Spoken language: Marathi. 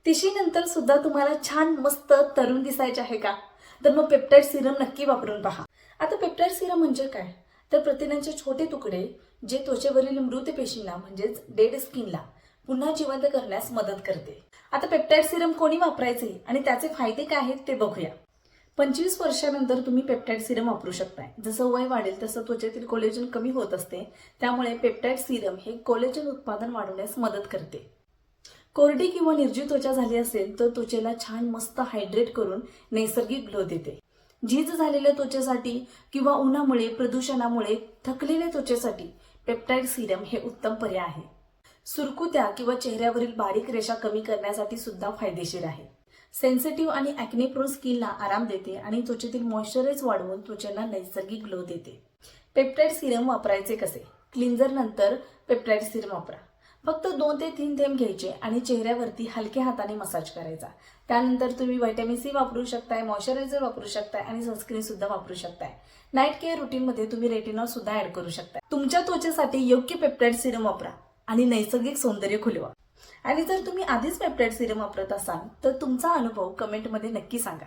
तिशीनंतर सुद्धा तुम्हाला छान मस्त तरुण दिसायचे आहे का? तर मग पेप्टाइड सिरम नक्की वापरून पहा. आता पेप्टाइड सिरम म्हणजे काय? तर प्रथिनांचे छोटे तुकडे जे त्वचेवरील मृत पेशींना म्हणजेच डेड स्किनला पुन्हा जिवंत करण्यास मदत करते. आता पेप्टाइड सिरम कोणी वापरायचे आणि त्याचे फायदे काय आहेत ते बघूया. 25 वर्षानंतर तुम्ही पेप्टाइड सिरम वापरू शकताय. जसं वय वाढेल तसं त्वचेतील कोलेजन कमी होत असते. त्यामुळे पेप्टाइड सिरम हे कोलेजन उत्पादन वाढवण्यास मदत करते. कोरडी किंवा निर्जीव त्वचा झाली असेल तर त्वचेला छान मस्त हायड्रेट करून नैसर्गिक ग्लो देते. झीज झालेल्या त्वचेसाठी किंवा उन्हामुळे प्रदूषणामुळे थकलेल्या त्वचेसाठी पेप्टाइड सिरम हे उत्तम पर्याय आहे. सुरकुत्या किंवा चेहऱ्यावरील बारीक रेषा कमी करण्यासाठी सुद्धा फायदेशीर आहे. सेन्सिटिव्ह आणि ॲक्ने प्रोन स्किनला आराम देते आणि त्वचेतील मॉइश्चराइज वाढवून त्वचेला नैसर्गिक ग्लो देते. पेप्टाइड सिरम वापरायचे कसे? क्लिन्झर नंतर पेप्टाइड सिरम वापरा. फक्त 2 ते 3 थेंब घ्यायचे आणि चेहऱ्यावरती हलक्या हाताने मसाज करायचा. त्यानंतर तुम्ही व्हिटॅमिन सी वापरू शकताय, मॉइश्चरायझर वापरू शकताय आणि सनस्क्रीन सुद्धा वापरू शकताय. नाईट केअर रुटीनमध्ये तुम्ही रेटिनॉल सुद्धा ऍड करू शकताय. तुमच्या त्वचेसाठी योग्य पेप्टाइड सिरम वापरा आणि नैसर्गिक सौंदर्य खुलवा. आणि जर तुम्ही आधीच पेप्टाइड सिरम वापरत असाल तर तुमचा अनुभव कमेंटमध्ये नक्की सांगा.